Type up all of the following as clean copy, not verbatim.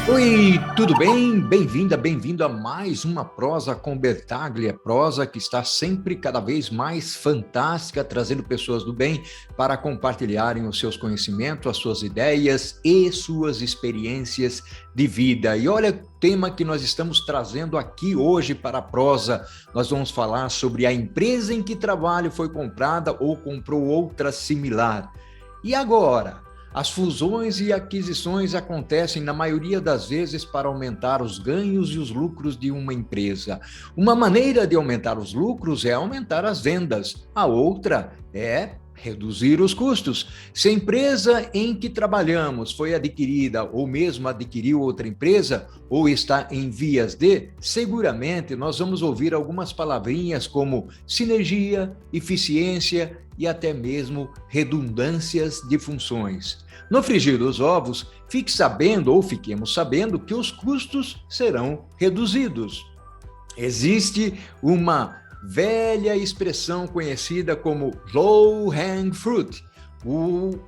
Oi, tudo bem? Bem-vinda, bem-vindo a mais uma Prosa com Bertaglia, prosa que está sempre cada vez mais fantástica, trazendo pessoas do bem para compartilharem os seus conhecimentos, as suas ideias e suas experiências de vida. E olha o tema que nós estamos trazendo aqui hoje para a prosa. Nós vamos falar sobre a empresa em que trabalho foi comprada ou comprou outra similar. E agora? As fusões e aquisições acontecem, na maioria das vezes, para aumentar os ganhos e os lucros de uma empresa. Uma maneira de aumentar os lucros é aumentar as vendas, a outra é reduzir os custos. Se a empresa em que trabalhamos foi adquirida ou mesmo adquiriu outra empresa ou está em vias de, seguramente nós vamos ouvir algumas palavrinhas como sinergia, eficiência e até mesmo redundâncias de funções. No frigir dos ovos, fique sabendo ou fiquemos sabendo que os custos serão reduzidos. Existe uma velha expressão conhecida como low-hanging fruit,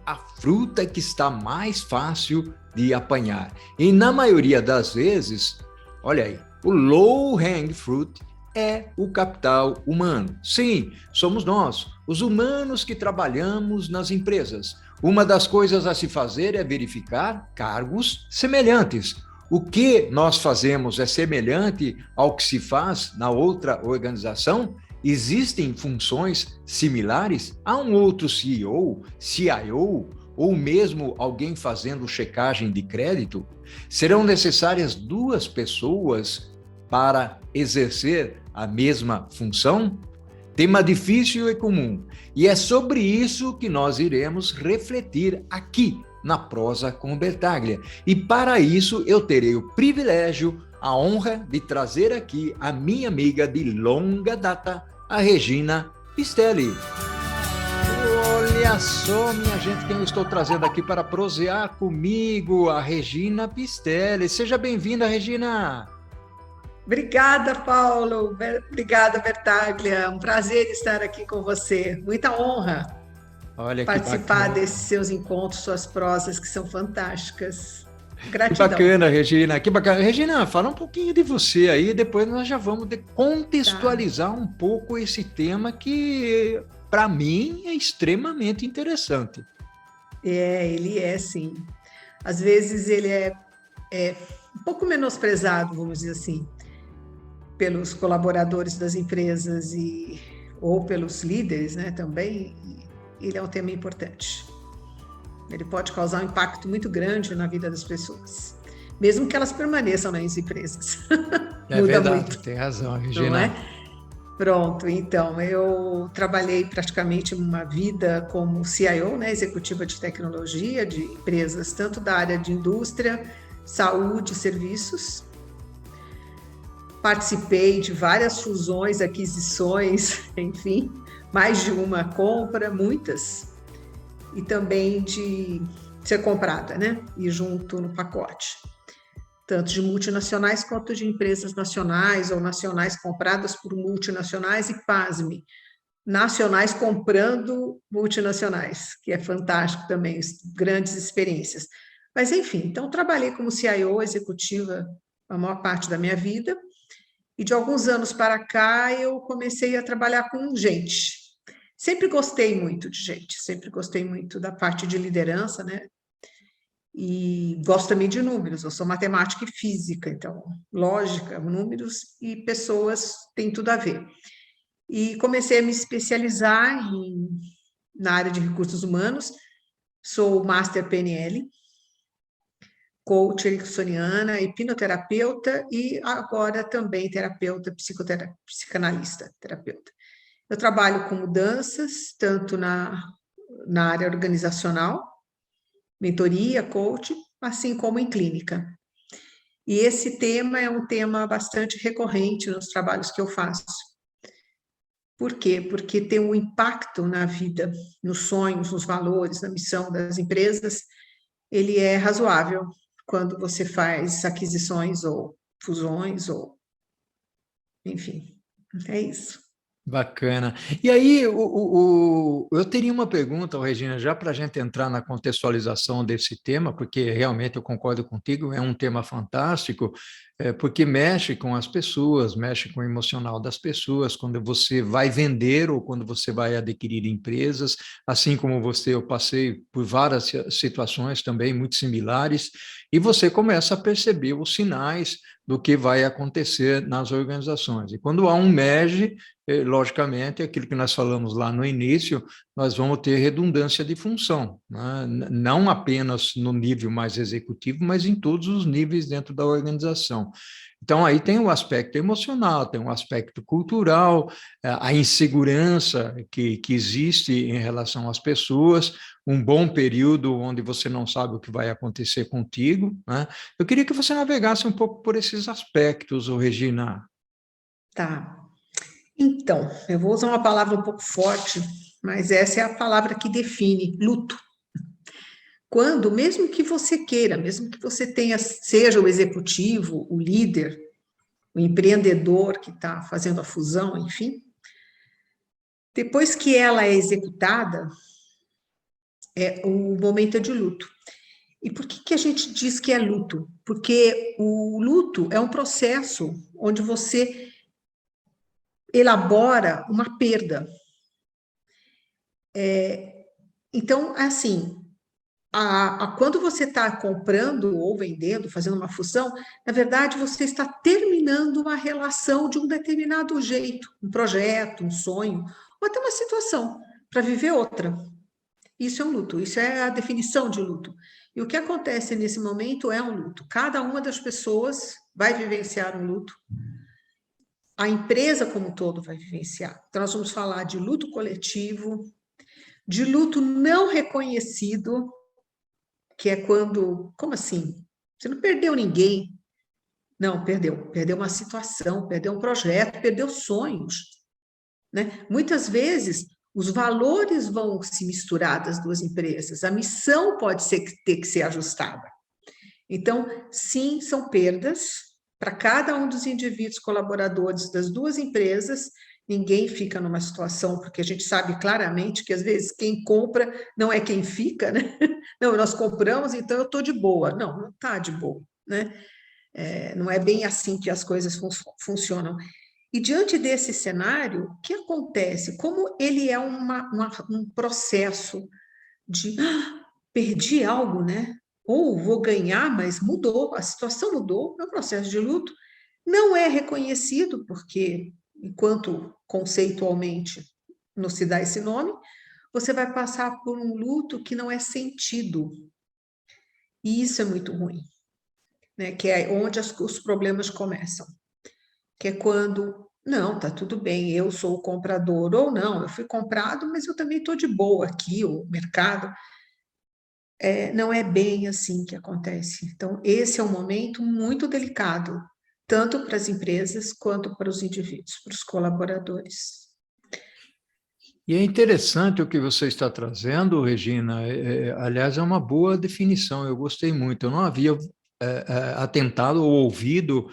a fruta que está mais fácil de apanhar. E na maioria das vezes, olha aí, o low-hanging fruit é o capital humano. Sim, somos nós, os humanos que trabalhamos nas empresas. Uma das coisas a se fazer é verificar cargos semelhantes. O que nós fazemos é semelhante ao que se faz na outra organização? Existem funções similares? Há um outro CEO, CIO, ou mesmo alguém fazendo checagem de crédito? Serão necessárias duas pessoas para exercer a mesma função? Tema difícil e comum. E é sobre isso que nós iremos refletir aqui na Prosa com Bertaglia. E para isso eu terei o privilégio, a honra de trazer aqui a minha amiga de longa data, a Regina Pistelli. Olha só, minha gente, quem eu estou trazendo aqui para prosear comigo, a Regina Pistelli. Seja bem-vinda, Regina. Obrigada, Paulo. Obrigada, Bertaglia. É um prazer estar aqui com você. Muita honra. Olha participar desses seus encontros, suas prosas que são fantásticas. Que Gratidão. bacana, Regina. Que bacana. Regina, fala um pouquinho de você aí, depois nós já vamos contextualizar um pouco esse tema que, para mim, é extremamente interessante. Ele é, sim. Às vezes ele é um pouco menosprezado, vamos dizer assim, pelos colaboradores das empresas ou pelos líderes, né, também. Ele é um tema importante. Ele pode causar um impacto muito grande na vida das pessoas, mesmo que elas permaneçam nas empresas. É muda verdade, muito. Tem razão, Regina. Não é? Pronto, então, eu trabalhei praticamente uma vida como CIO, né, executiva de tecnologia de empresas, tanto da área de indústria, saúde e serviços. Participei de várias fusões, aquisições, enfim, mais de uma compra, muitas, e também de ser comprada, né? E junto no pacote, tanto de multinacionais quanto de empresas nacionais ou nacionais compradas por multinacionais e, pasme, nacionais comprando multinacionais, que é fantástico também, grandes experiências. Mas, enfim, então trabalhei como CIO executiva a maior parte da minha vida, e de alguns anos para cá eu comecei a trabalhar com gente. Sempre gostei muito de gente, sempre gostei muito da parte de liderança, né? E gosto também de números, eu sou matemática e física, então lógica, números e pessoas têm tudo a ver. E comecei a me especializar na área de recursos humanos, sou Master PNL, coach ericksoniana, hipnoterapeuta e agora também terapeuta, psicanalista, terapeuta. Eu trabalho com mudanças, tanto na área organizacional, mentoria, coach, assim como em clínica. E esse tema é um tema bastante recorrente nos trabalhos que eu faço. Por quê? Porque tem um impacto na vida, nos sonhos, nos valores, na missão das empresas, ele é razoável quando você faz aquisições ou fusões, ou enfim, é isso. Bacana. E aí, eu teria uma pergunta, Regina, já para a gente entrar na contextualização desse tema, porque realmente eu concordo contigo, é um tema fantástico, porque mexe com as pessoas, mexe com o emocional das pessoas, quando você vai vender ou quando você vai adquirir empresas, assim como você, eu passei por várias situações também muito similares, e você começa a perceber os sinais do que vai acontecer nas organizações. E quando há um merge, logicamente, aquilo que nós falamos lá no início, nós vamos ter redundância de função, né? Não apenas no nível mais executivo, mas em todos os níveis dentro da organização. Então, aí tem o aspecto emocional, tem o aspecto cultural, a insegurança que existe em relação às pessoas, um bom período onde você não sabe o que vai acontecer contigo, né? Eu queria que você navegasse um pouco por esses aspectos, Regina. Tá. Então, eu vou usar uma palavra um pouco forte, mas essa é a palavra que define luto. Quando, mesmo que você queira, mesmo que você tenha, seja o executivo, o líder, o empreendedor que está fazendo a fusão, enfim, depois que ela é executada, o momento é de luto. E por que a gente diz que é luto? Porque o luto é um processo onde você elabora uma perda. Então, assim, quando você está comprando ou vendendo, fazendo uma fusão, na verdade você está terminando uma relação de um determinado jeito, um projeto, um sonho, ou até uma situação, para viver outra. Isso é um luto, isso é a definição de luto. E o que acontece nesse momento é um luto. Cada uma das pessoas vai vivenciar um luto. A empresa como um todo vai vivenciar. Então, nós vamos falar de luto coletivo, de luto não reconhecido, que é quando, como assim? Você não perdeu ninguém. Não, perdeu. Perdeu uma situação, perdeu um projeto, perdeu sonhos. Né? Muitas vezes, os valores vão se misturar das duas empresas, a missão pode ter que ser ajustada. Então, sim, são perdas para cada um dos indivíduos colaboradores das duas empresas. Ninguém fica numa situação, porque a gente sabe claramente que às vezes quem compra não é quem fica, né? Não, nós compramos, então eu estou de boa. Não, não está de boa, né? Não é bem assim que as coisas funcionam. E diante desse cenário, o que acontece? Como ele é um processo de perdi algo, né? Ou vou ganhar, mas mudou, a situação mudou, é um processo de luto. Não é reconhecido, porque, enquanto conceitualmente não se dá esse nome, você vai passar por um luto que não é sentido. E isso é muito ruim, né? Que é onde os problemas começam. Que é quando, não, tá tudo bem, eu sou o comprador, ou não, eu fui comprado, mas eu também estou de boa aqui, o mercado. Não é bem assim que acontece. Então, esse é um momento muito delicado, tanto para as empresas quanto para os indivíduos, para os colaboradores. E é interessante o que você está trazendo, Regina. Aliás, é uma boa definição, eu gostei muito. Eu não havia atentado ou ouvido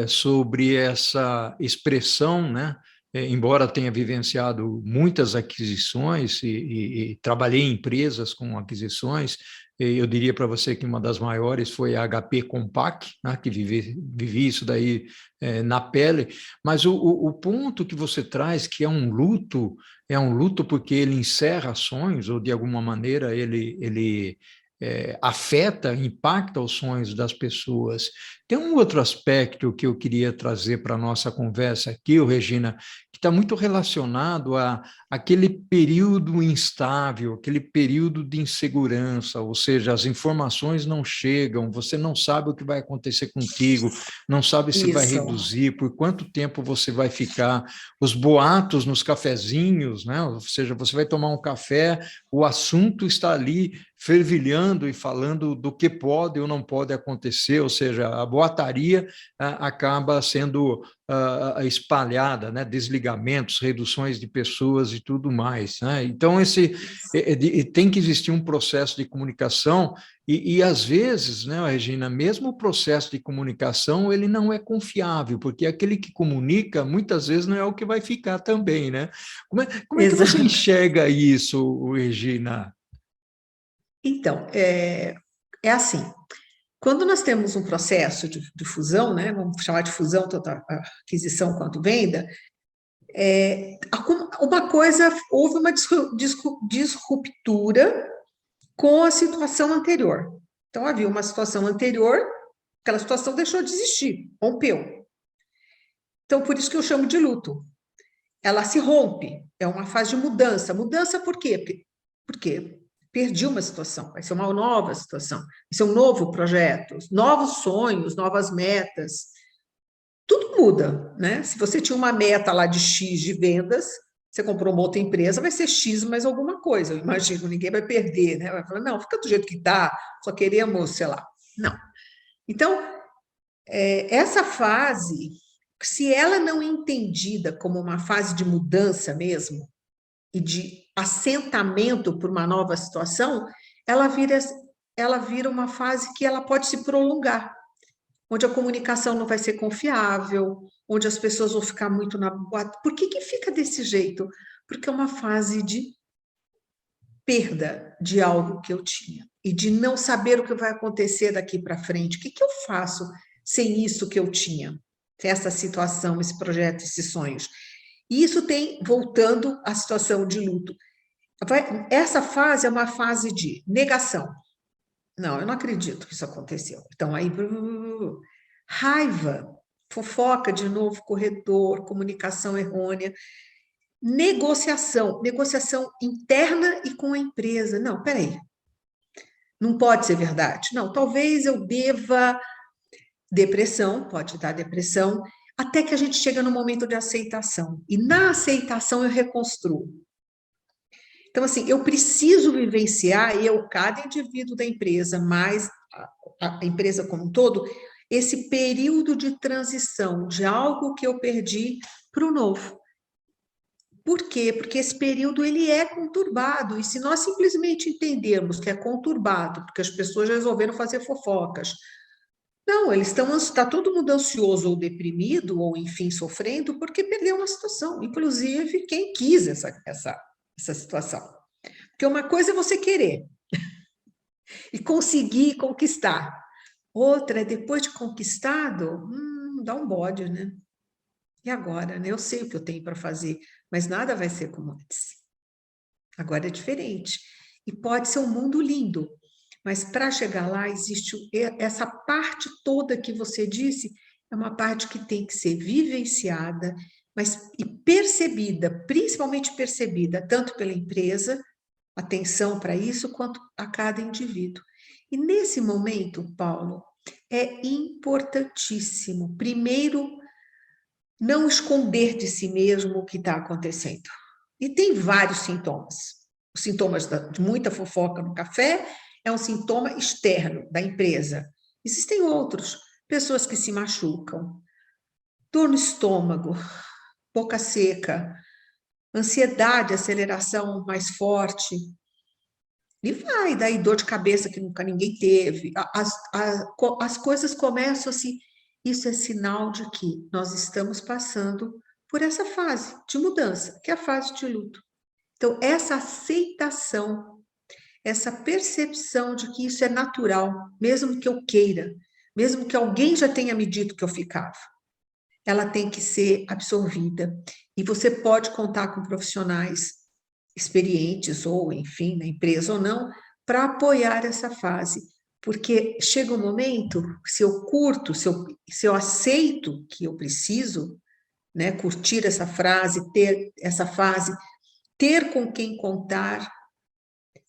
sobre essa expressão, né? Embora tenha vivenciado muitas aquisições e trabalhei em empresas com aquisições, eu diria para você que uma das maiores foi a HP Compaq, né? Que vivi isso daí na pele, mas o ponto que você traz, que é um luto porque ele encerra sonhos, ou de alguma maneira ele afeta, impacta os sonhos das pessoas. Tem um outro aspecto que eu queria trazer para a nossa conversa aqui, Regina, que está muito relacionado a aquele período instável, aquele período de insegurança, ou seja, as informações não chegam, você não sabe o que vai acontecer contigo, não sabe se vai Isso. reduzir, por quanto tempo você vai ficar, os boatos nos cafezinhos, né? Ou seja, você vai tomar um café, o assunto está ali fervilhando e falando do que pode ou não pode acontecer, ou seja, a boataria acaba sendo espalhada, né? Desligamentos, reduções de pessoas e tudo mais, né? Então, tem que existir um processo de comunicação e às vezes, né, Regina, mesmo o processo de comunicação, ele não é confiável, porque aquele que comunica, muitas vezes, não é o que vai ficar também, né? Como é que você Exato. enxerga isso, Regina? Então, é assim, quando nós temos um processo de fusão, né, vamos chamar de fusão, tanto a aquisição quanto venda, uma coisa, houve uma disruptura com a situação anterior. Então, havia uma situação anterior, aquela situação deixou de existir, rompeu. Então, por isso que eu chamo de luto. Ela se rompe, é uma fase de mudança. Mudança por quê? Porque perdi uma situação, vai ser uma nova situação, vai ser um novo projeto, novos sonhos, novas metas. Tudo muda, né? Se você tinha uma meta lá de X de vendas, você comprou uma outra empresa, vai ser X mais alguma coisa. Eu imagino, ninguém vai perder, né? Vai falar, não, fica do jeito que está, só queremos, sei lá. Não. Então, essa fase, se ela não é entendida como uma fase de mudança mesmo, e de assentamento por uma nova situação, ela vira uma fase que ela pode se prolongar, onde a comunicação não vai ser confiável, onde as pessoas vão ficar muito na boate. Por que fica desse jeito? Porque é uma fase de perda de algo que eu tinha e de não saber o que vai acontecer daqui para frente. O que eu faço sem isso que eu tinha? Essa situação, esse projeto, esses sonhos. E isso tem, voltando à situação de luto, essa fase é uma fase de negação. Não, eu não acredito que isso aconteceu. Então, aí, raiva, fofoca de novo, corredor, comunicação errônea, negociação interna e com a empresa. Não, peraí, não pode ser verdade. Não, talvez eu deva depressão, pode dar depressão, até que a gente chega no momento de aceitação. E na aceitação eu reconstruo. Então, assim, eu preciso vivenciar, cada indivíduo da empresa, mais a empresa como um todo, esse período de transição de algo que eu perdi para o novo. Por quê? Porque esse período ele é conturbado, e se nós simplesmente entendermos que é conturbado, porque as pessoas resolveram fazer fofocas, não, está todo mundo ansioso ou deprimido, ou enfim, sofrendo, porque perdeu uma situação, inclusive quem quis essa situação. Porque uma coisa é você querer e conseguir conquistar. Outra é depois de conquistado, dá um bode, né? E agora, né? Eu sei o que eu tenho para fazer, mas nada vai ser como antes. Agora é diferente. E pode ser um mundo lindo, mas para chegar lá existe essa parte toda que você disse, é uma parte que tem que ser vivenciada, mas e percebida, principalmente percebida, tanto pela empresa, atenção para isso, quanto a cada indivíduo. E nesse momento, Paulo, é importantíssimo, primeiro, não esconder de si mesmo o que está acontecendo. E tem vários sintomas. Os sintomas de muita fofoca no café é um sintoma externo da empresa. Existem outros, pessoas que se machucam, dor no estômago, boca seca, ansiedade, aceleração mais forte, e vai, daí dor de cabeça que nunca ninguém teve. As coisas começam assim. Isso é sinal de que nós estamos passando por essa fase de mudança, que é a fase de luto. Então, essa aceitação, essa percepção de que isso é natural, mesmo que eu queira, mesmo que alguém já tenha me dito que eu ficava, ela tem que ser absorvida. E você pode contar com profissionais experientes, ou enfim, na empresa ou não, para apoiar essa fase. Porque chega um momento, se eu curto, se eu aceito que eu preciso, né, curtir essa frase, ter essa fase, ter com quem contar,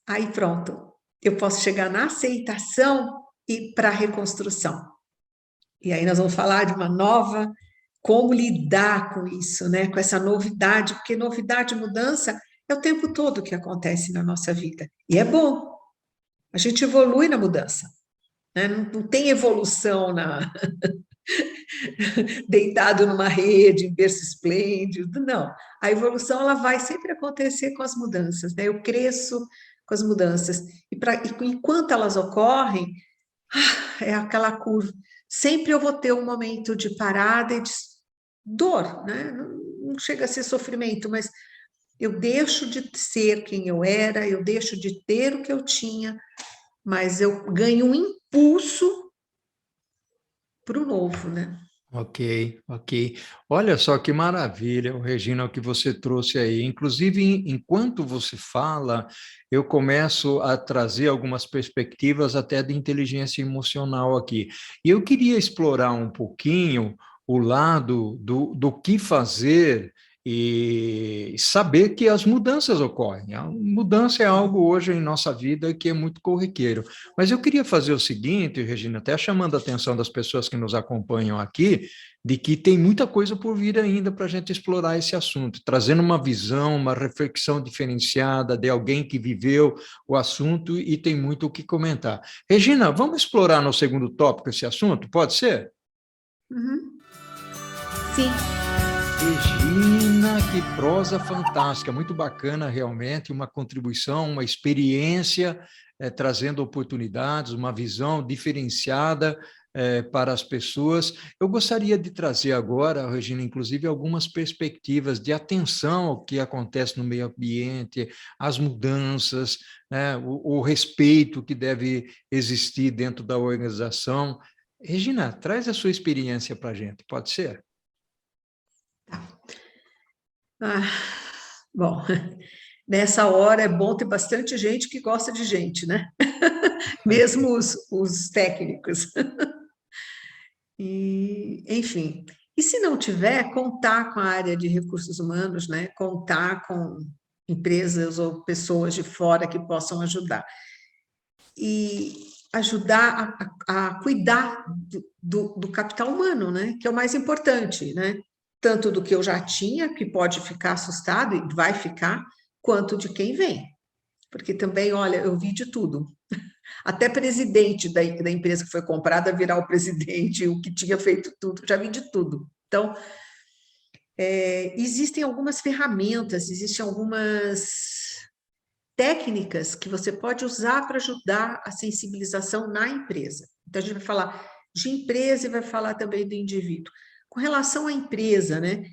aí pronto, eu posso chegar na aceitação e para a reconstrução. E aí nós vamos falar de uma nova, como lidar com isso, né? Com essa novidade, porque novidade e mudança é o tempo todo que acontece na nossa vida. E é bom, A gente evolui na mudança, né? Não tem evolução deitado numa rede, em berço esplêndido, não. A evolução ela vai sempre acontecer com as mudanças, né? Eu cresço com as mudanças. E enquanto elas ocorrem, é aquela curva. Sempre eu vou ter um momento de parada e de dor, né? Não chega a ser sofrimento, mas eu deixo de ser quem eu era, eu deixo de ter o que eu tinha, mas eu ganho um impulso para o novo, né? Ok, ok. Olha só que maravilha, Regina, o que você trouxe aí. Inclusive, enquanto você fala, eu começo a trazer algumas perspectivas até de inteligência emocional aqui. E eu queria explorar um pouquinho o lado do que fazer e saber que as mudanças ocorrem. A mudança é algo hoje em nossa vida que é muito corriqueiro. Mas eu queria fazer o seguinte, Regina, até chamando a atenção das pessoas que nos acompanham aqui, de que tem muita coisa por vir ainda para a gente explorar esse assunto, trazendo uma visão, uma reflexão diferenciada de alguém que viveu o assunto e tem muito o que comentar. Regina, vamos explorar no segundo tópico esse assunto? Pode ser? Uhum. Sim. Regina, que prosa fantástica, muito bacana realmente, uma contribuição, uma experiência, trazendo oportunidades, uma visão diferenciada para as pessoas. Eu gostaria de trazer agora, Regina, inclusive, algumas perspectivas de atenção ao que acontece no meio ambiente, as mudanças, né, o respeito que deve existir dentro da organização. Regina, traz a sua experiência para a gente, pode ser? Ah, bom, nessa hora é bom ter bastante gente que gosta de gente, né? Mesmo os técnicos. E, enfim, e se não tiver, contar com a área de recursos humanos, né? Contar com empresas ou pessoas de fora que possam ajudar. E ajudar a cuidar do capital humano, né? Que é o mais importante, né? Tanto do que eu já tinha, que pode ficar assustado e vai ficar, quanto de quem vem. Porque também, olha, eu vi de tudo. Até presidente da empresa que foi comprada virar o presidente, o que tinha feito tudo, já vi de tudo. Então, existem algumas ferramentas, existem algumas técnicas que você pode usar para ajudar a sensibilização na empresa. Então, a gente vai falar de empresa e vai falar também do indivíduo. Com relação à empresa, né?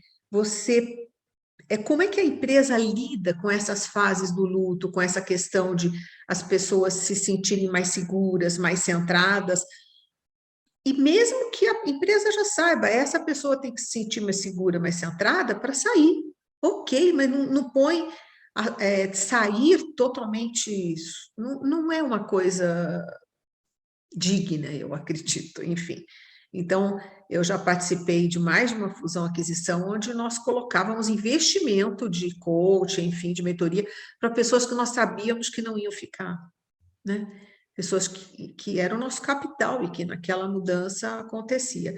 Como é que a empresa lida com essas fases do luto, com essa questão de as pessoas se sentirem mais seguras, mais centradas, e mesmo que a empresa já saiba, essa pessoa tem que se sentir mais segura, mais centrada para sair. Ok, mas não põe sair totalmente. Não é uma coisa digna, eu acredito, enfim. Então, eu já participei de mais de uma fusão-aquisição, onde nós colocávamos investimento de coach, enfim, de mentoria, para pessoas que nós sabíamos que não iam ficar, né? Pessoas que eram nosso capital e que naquela mudança acontecia.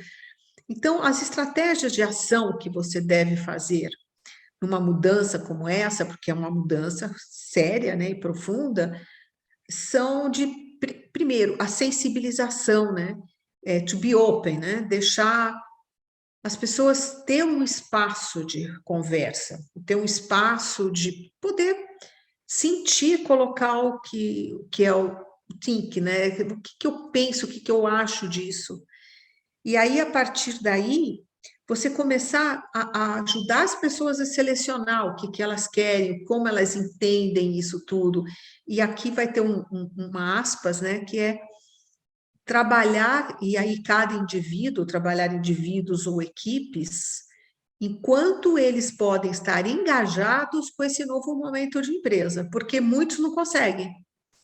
Então, as estratégias de ação que você deve fazer numa mudança como essa, porque é uma mudança séria, né, e profunda, são de, primeiro, a sensibilização, né? To be open, né? Deixar as pessoas ter um espaço de conversa, ter um espaço de poder sentir, colocar o que é o think, né? O que eu penso, o que eu acho disso. E aí, a partir daí, você começar a ajudar as pessoas a selecionar o que elas querem, como elas entendem isso tudo. E aqui vai ter uma aspas, né, que é trabalhar, e aí cada indivíduo, trabalhar indivíduos ou equipes, enquanto eles podem estar engajados com esse novo momento de empresa, porque muitos não conseguem.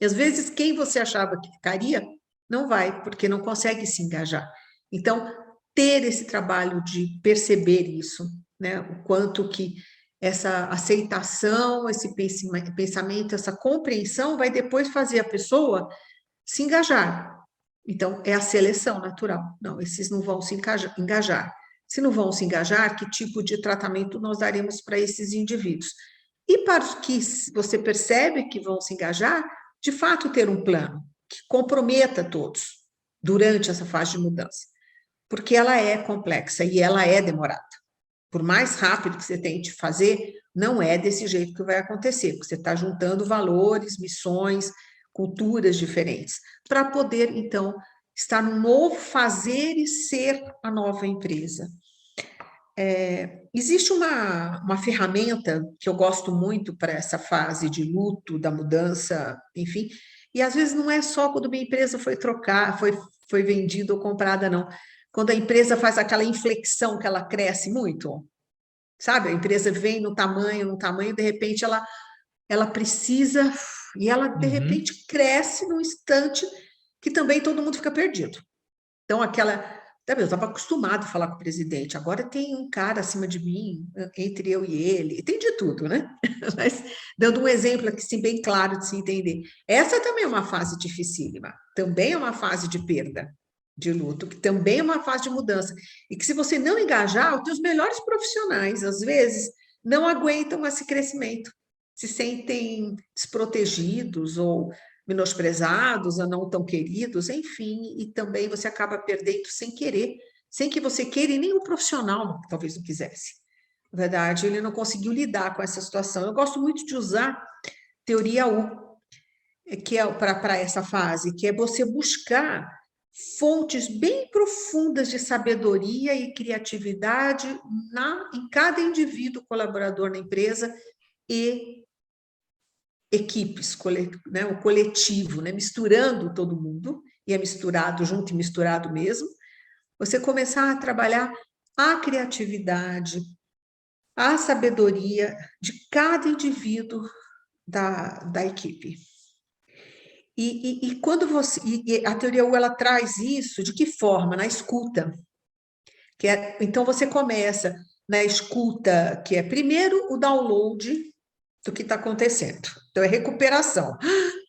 E às vezes, quem você achava que ficaria, não vai, porque não consegue se engajar. Então, ter esse trabalho de perceber isso, né? O quanto que essa aceitação, esse pensamento, essa compreensão vai depois fazer a pessoa se engajar. Então, é a seleção natural. Não, esses não vão se engajar. Se não vão se engajar, que tipo de tratamento nós daremos para esses indivíduos? E para os que você percebe que vão se engajar, de fato ter um plano. que comprometa todos durante essa fase de mudança, porque ela é complexa e ela é demorada. Por mais rápido que você tente fazer, não é desse jeito que vai acontecer, porque você está juntando valores, missões, culturas diferentes, para poder, então, estar no novo fazer e ser a nova empresa. Existe uma ferramenta que eu gosto muito para essa fase de luto, da mudança, enfim, e às vezes não é só quando uma empresa foi trocar, foi vendida ou comprada, não. Quando a empresa faz aquela inflexão que ela cresce muito, sabe? A empresa vem no tamanho, de repente ela precisa, e ela de repente cresce num instante que também todo mundo fica perdido. Então, eu estava acostumado a falar com o presidente, agora tem um cara acima de mim, entre eu e ele, tem de tudo, né? Mas, dando um exemplo aqui, assim, bem claro de se entender. Essa também é uma fase dificílima, também é uma fase de perda, de luto, que também é uma fase de mudança. E que se você não engajar, os teus melhores profissionais, às vezes, não aguentam esse crescimento, se sentem desprotegidos ou menosprezados ou não tão queridos, enfim, e também você acaba perdendo sem querer, sem que você queira, e nem o profissional talvez não quisesse. Na verdade, ele não conseguiu lidar com essa situação. Eu gosto muito de usar teoria U, que é para essa fase, que é você buscar fontes bem profundas de sabedoria e criatividade em cada indivíduo colaborador na empresa e equipes, né, o coletivo, né, misturando todo mundo, e é misturado junto e misturado mesmo, você começar a trabalhar a criatividade, a sabedoria de cada indivíduo da equipe. E quando você. E a teoria U ela traz isso de que forma? Na escuta. Então você começa na escuta, que é primeiro o download do que está acontecendo. Então, é recuperação.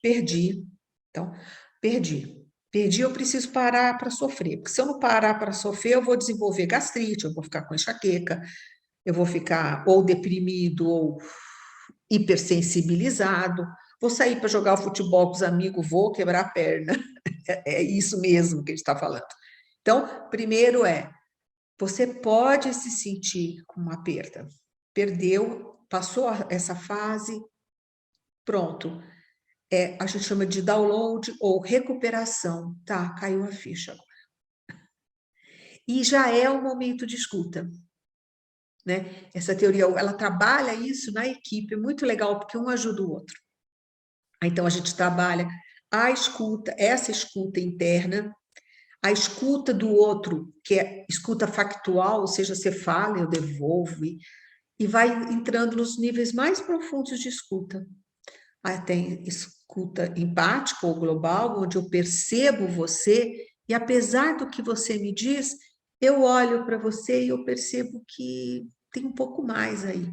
Perdi. Então, perdi. Perdi, eu preciso parar para sofrer. Porque se eu não parar para sofrer, eu vou desenvolver gastrite, eu vou ficar com enxaqueca, eu vou ficar ou deprimido ou hipersensibilizado, vou sair para jogar o futebol com os amigos, vou quebrar a perna. É isso mesmo que a gente está falando. Então, primeiro você pode se sentir com uma perda. Perdeu, passou essa fase, pronto. A gente chama de download ou recuperação. Tá, caiu a ficha agora. E já é o momento de escuta. Né? Essa teoria, ela trabalha isso na equipe, é muito legal, porque um ajuda o outro. Então, a gente trabalha a escuta, essa escuta interna, a escuta do outro, que é escuta factual, ou seja, você fala, eu devolvo, e vai entrando nos níveis mais profundos de escuta. Aí tem escuta empática ou global, onde eu percebo você, e apesar do que você me diz, eu olho para você e eu percebo que tem um pouco mais aí.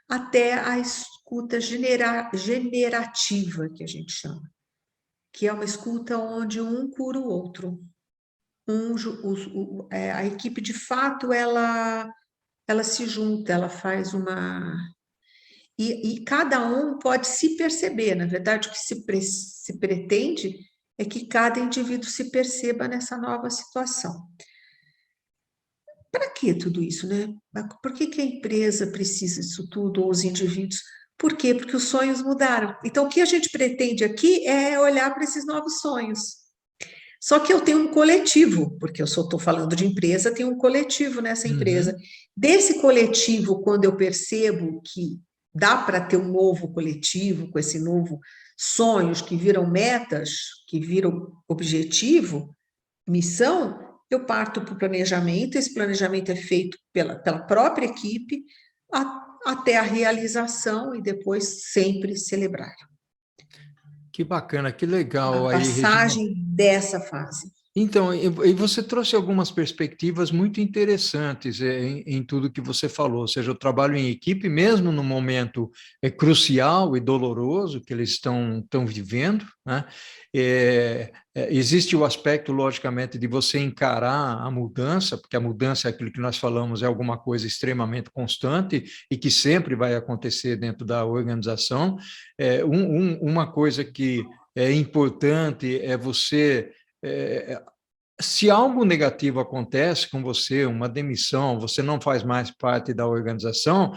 Até a escuta generativa, que a gente chama, que é uma escuta onde um cura o outro. A equipe, de fato, ela se junta, ela faz uma... E cada um pode se perceber, na verdade, o que se pretende é que cada indivíduo se perceba nessa nova situação. Para que tudo isso, né? Por que a empresa precisa disso tudo, ou os indivíduos? Por quê? Porque os sonhos mudaram. Então, o que a gente pretende aqui é olhar para esses novos sonhos. Só que eu tenho um coletivo, porque eu só estou falando de empresa, tem um coletivo nessa empresa. Desse coletivo, quando eu percebo que dá para ter um novo coletivo, com esse novo sonhos que viram metas, que viram objetivo, missão, eu parto para o planejamento, esse planejamento é feito pela própria equipe, até a realização e depois sempre celebrar. Que bacana, que legal. A passagem dessa fase. Então, e você trouxe algumas perspectivas muito interessantes em tudo que você falou, ou seja, o trabalho em equipe, mesmo no momento crucial e doloroso que eles estão vivendo, né? Existe o aspecto, logicamente, de você encarar a mudança, porque a mudança é aquilo que nós falamos, é alguma coisa extremamente constante e que sempre vai acontecer dentro da organização. Uma coisa que é importante, é você... se algo negativo acontece com você, uma demissão, você não faz mais parte da organização,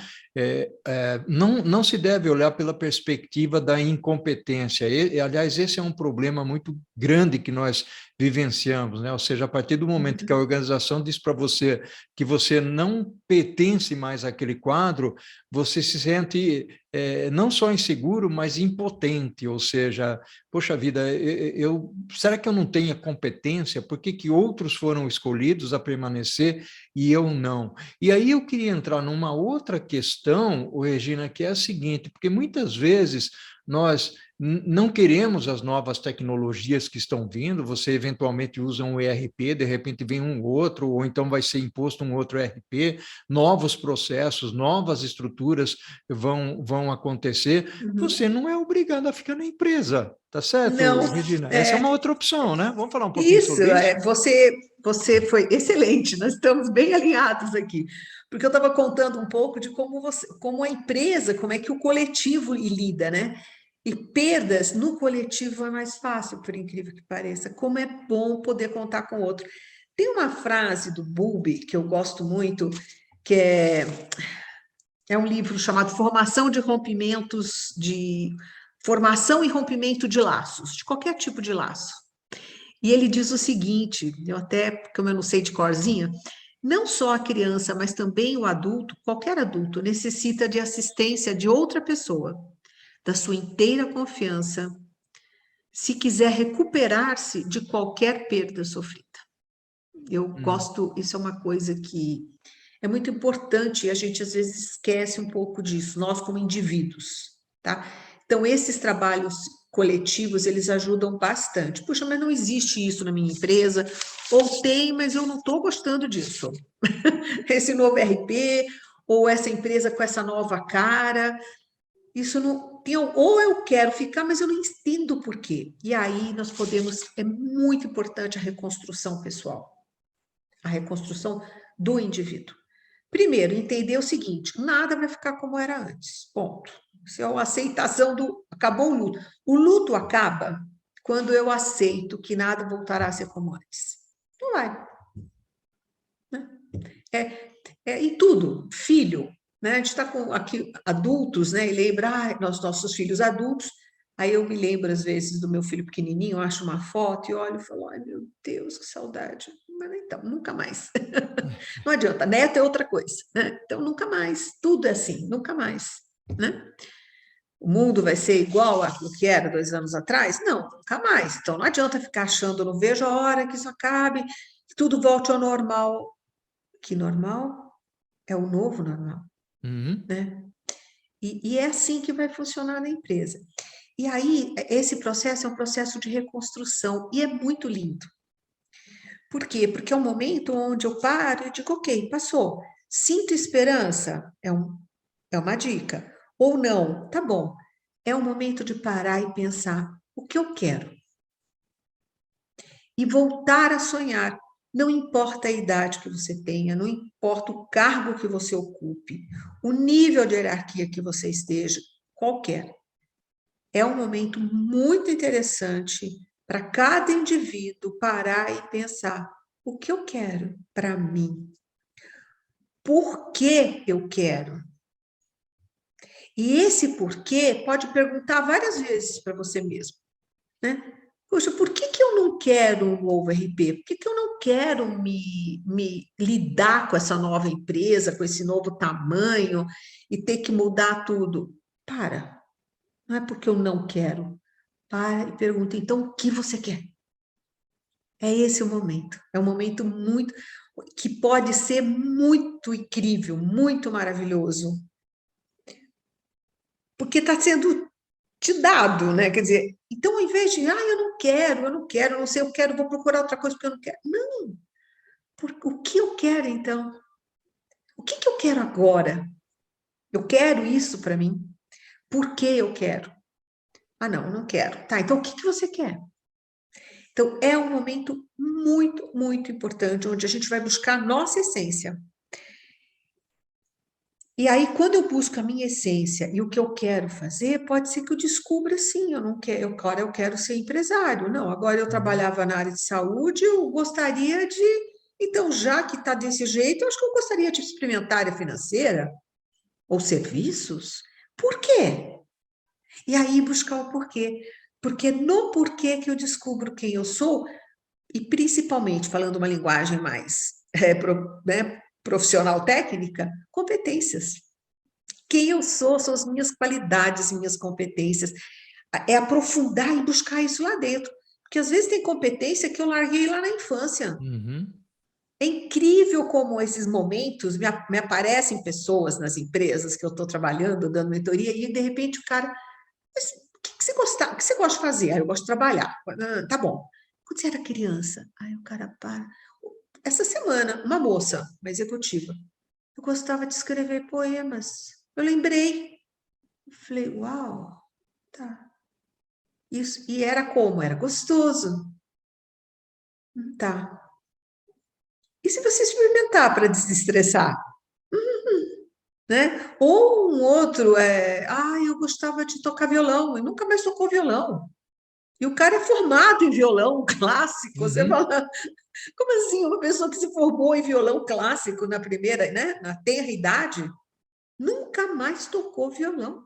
não se deve olhar pela perspectiva da incompetência. Aliás, esse é um problema muito grande que nós vivenciamos, né? Ou seja, a partir do momento que a organização diz para você que você não pertence mais àquele quadro, você se sente não só inseguro, mas impotente, ou seja, poxa vida, será que eu não tenho a competência? Por que outros foram escolhidos a permanecer e eu não? E aí eu queria entrar numa outra questão, Regina, que é a seguinte, porque muitas vezes nós não queremos as novas tecnologias que estão vindo, você eventualmente usa um ERP, de repente vem um outro, ou então vai ser imposto um outro ERP, novos processos, novas estruturas vão acontecer, você não é obrigado a ficar na empresa, tá certo, Não, Regina? Essa é uma outra opção, né? Vamos falar um pouquinho isso, sobre isso? você foi excelente, nós estamos bem alinhados aqui, porque eu estava contando um pouco de como a empresa, como é que o coletivo lida, né? E perdas no coletivo é mais fácil, por incrível que pareça. Como é bom poder contar com o outro. Tem uma frase do Bowlby que eu gosto muito, que é um livro chamado Formação e Rompimento de Laços, de qualquer tipo de laço. E ele diz o seguinte, como eu não sei de corzinha, não só a criança, mas também o adulto, qualquer adulto, necessita de assistência de outra pessoa, da sua inteira confiança, se quiser recuperar-se de qualquer perda sofrida. Eu gosto, isso é uma coisa que é muito importante e a gente às vezes esquece um pouco disso, nós como indivíduos, tá? Então, esses trabalhos coletivos, eles ajudam bastante. Puxa, mas não existe isso na minha empresa, ou tem, mas eu não estou gostando disso. Esse novo RP, ou essa empresa com essa nova cara, isso não tem, ou eu quero ficar, mas eu não entendo por quê. E aí é muito importante a reconstrução pessoal, a reconstrução do indivíduo. Primeiro, entender o seguinte: nada vai ficar como era antes. Ponto. Isso é a aceitação do. Acabou o luto. O luto acaba quando eu aceito que nada voltará a ser como antes. Não vai. Né? E tudo, filho. Né? A gente está com aqui adultos, né? E lembra, nossos filhos adultos. Aí eu me lembro, às vezes, do meu filho pequenininho, eu acho uma foto e olho e falo: ai, meu Deus, que saudade. Mas então, nunca mais. Não adianta, neto é outra coisa, né? Então, nunca mais. Tudo é assim, nunca mais, né? O mundo vai ser igual ao que era 2 anos atrás? Não, nunca mais. Então, não adianta ficar achando, não vejo a hora que isso acabe, que tudo volte ao normal. Que normal é o novo normal, Uhum. né? E é assim que vai funcionar na empresa. E aí, esse processo é um processo de reconstrução e é muito lindo. Por quê? Porque é um momento onde eu paro e digo, ok, passou. Sinto esperança? É uma dica. Ou não, tá bom. É um momento de parar e pensar o que eu quero. E voltar a sonhar. Não importa a idade que você tenha, não importa o cargo que você ocupe, o nível de hierarquia que você esteja, qualquer. É um momento muito interessante para cada indivíduo parar e pensar: o que eu quero para mim? Por que eu quero? E esse porquê pode perguntar várias vezes para você mesmo, né? Poxa, por que eu não quero um novo RP? Por que eu não quero me lidar com essa nova empresa, com esse novo tamanho e ter que mudar tudo? Não é porque eu não quero. Para e pergunta, então, o que você quer? É esse o momento. É um momento muito que pode ser muito incrível, muito maravilhoso, porque está sendo te dado, né? Quer dizer, então, ao invés de, eu não quero, não sei, eu quero, vou procurar outra coisa porque eu não quero. Não, o que eu quero então? O que eu quero agora? Eu quero isso para mim? Por que eu quero? Ah, não, não quero. Tá, então o que você quer? Então, é um momento muito, muito importante, onde a gente vai buscar a nossa essência. E aí, quando eu busco a minha essência e o que eu quero fazer, pode ser que eu descubra assim, eu não quero, agora eu quero ser empresário. Não, agora eu Uhum. trabalhava na área de saúde, eu gostaria de. Então, já que está desse jeito, eu acho que eu gostaria de experimentar a área financeira ou serviços. Por quê? E aí buscar o porquê. Porque no porquê que eu descubro quem eu sou, e principalmente falando uma linguagem mais profissional técnica, competências. Quem eu sou são as minhas qualidades, minhas competências. É aprofundar e buscar isso lá dentro. Porque às vezes tem competência que eu larguei lá na infância. Uhum. É incrível como esses momentos me aparecem pessoas nas empresas que eu estou trabalhando, dando mentoria, e de repente o cara, mas o que você gosta, o que você gosta de fazer? Ah, eu gosto de trabalhar. Ah, tá bom. Quando você era criança, aí o cara para. Essa semana, uma moça, uma executiva, eu gostava de escrever poemas. Eu lembrei. Eu falei, uau, tá. Isso, e era como? Era gostoso. Tá. E se você experimentar para desestressar, né? Ou um outro eu gostava de tocar violão e nunca mais tocou violão. E o cara é formado em violão clássico. Você Uhum. fala, como assim? Uma pessoa que se formou em violão clássico na primeira, né? Na tenra idade, nunca mais tocou violão.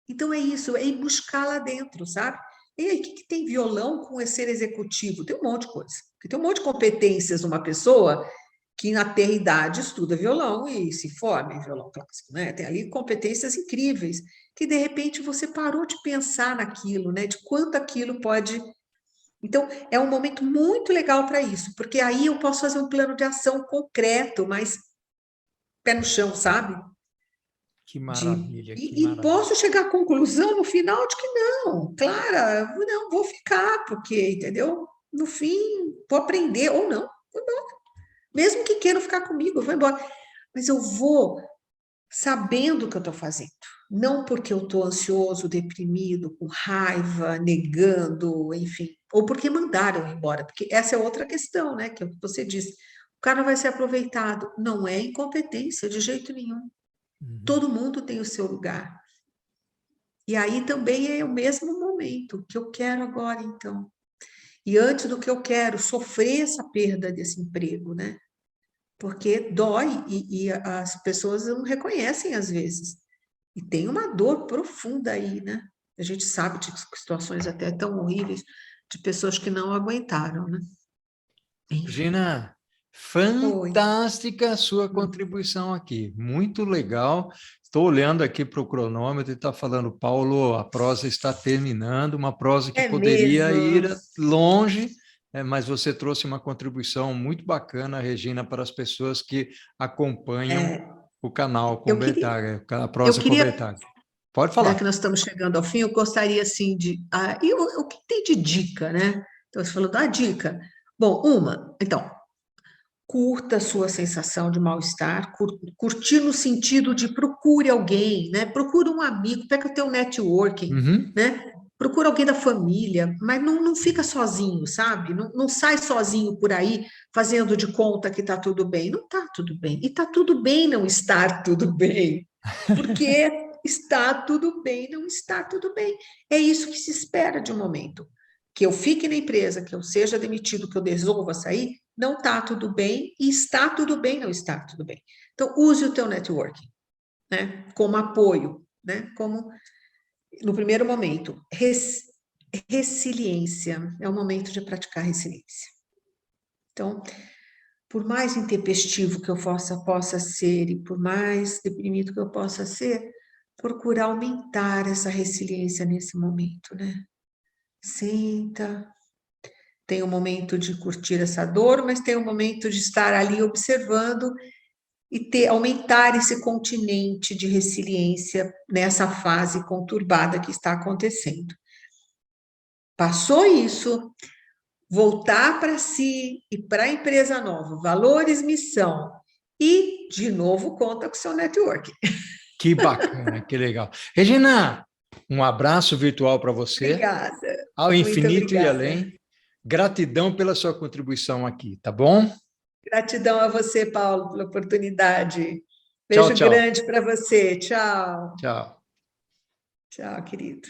Então é isso, é ir buscar lá dentro, sabe? E aí, o que tem violão com ser executivo? Tem um monte de coisa. Porque tem um monte de competências numa pessoa que na terra idade estuda violão e se forma em violão clássico, né? Tem ali competências incríveis que de repente você parou de pensar naquilo, né? De quanto aquilo pode. Então, é um momento muito legal para isso, porque aí eu posso fazer um plano de ação concreto, mas pé no chão, sabe? Que De, maravilha, que e maravilha. posso chegar à conclusão no final de que não, Clara, não, vou ficar, porque, entendeu? No fim, vou aprender, ou não, vou embora. Mesmo que queiram ficar comigo, eu vou embora. Mas eu vou sabendo o que eu estou fazendo. Não porque eu estou ansioso, deprimido, com raiva, negando, enfim. Ou porque mandaram eu ir embora. Porque essa é outra questão, né? Que é o que você disse. O cara vai ser aproveitado. Não é incompetência, de jeito nenhum. Uhum. Todo mundo tem o seu lugar. E aí também é o mesmo momento que eu quero agora, então. E antes do que eu quero, sofrer essa perda desse emprego, né? Porque dói e as pessoas não reconhecem às vezes. E tem uma dor profunda aí, né? A gente sabe de situações até tão horríveis de pessoas que não aguentaram, né? Enfim. Gina, Oi. fantástica a sua contribuição aqui, muito legal. Estou olhando aqui para o cronômetro e está falando, Paulo, a prosa está terminando, uma prosa que É poderia mesmo. ir longe, mas você trouxe uma contribuição muito bacana, Regina, para as pessoas que acompanham É, o canal eu queria, Convertag, a eu prosa queria, Convertag. Pode já que falar. nós estamos chegando ao fim, eu gostaria assim de. E o que tem de dica, né? Então, você falou da dica. Bom, então, curta a sua sensação de mal-estar, curtir no sentido de procure alguém, né? Procure um amigo, pega o teu networking, Uhum. né? Procura alguém da família, mas não fica sozinho, sabe? Não sai sozinho por aí fazendo de conta que está tudo bem. Não está tudo bem. E está tudo bem não estar tudo bem, porque está tudo bem não estar tudo bem. É isso que se espera de um momento. Que eu fique na empresa, que eu seja demitido, que eu resolva sair, não está tudo bem e está tudo bem não estar tudo bem. Então, use o teu networking, né? Como apoio, né? Como no primeiro momento, resiliência é o momento de praticar resiliência. Então, por mais intempestivo que eu possa ser e por mais deprimido que eu possa ser, procurar aumentar essa resiliência nesse momento, né? Senta, tem um momento de curtir essa dor, mas tem um momento de estar ali observando e aumentar esse continente de resiliência nessa fase conturbada que está acontecendo. Passou isso, voltar para si e para a empresa nova, valores, missão, e de novo conta com o seu network. Que bacana, que legal. Regina, um abraço virtual para você, Obrigada, ao muito infinito e obrigada. além. Gratidão pela sua contribuição aqui, tá bom? Gratidão a você, Paulo, pela oportunidade. Beijo Tchau, tchau. grande para você. Tchau. Tchau. Tchau, querido.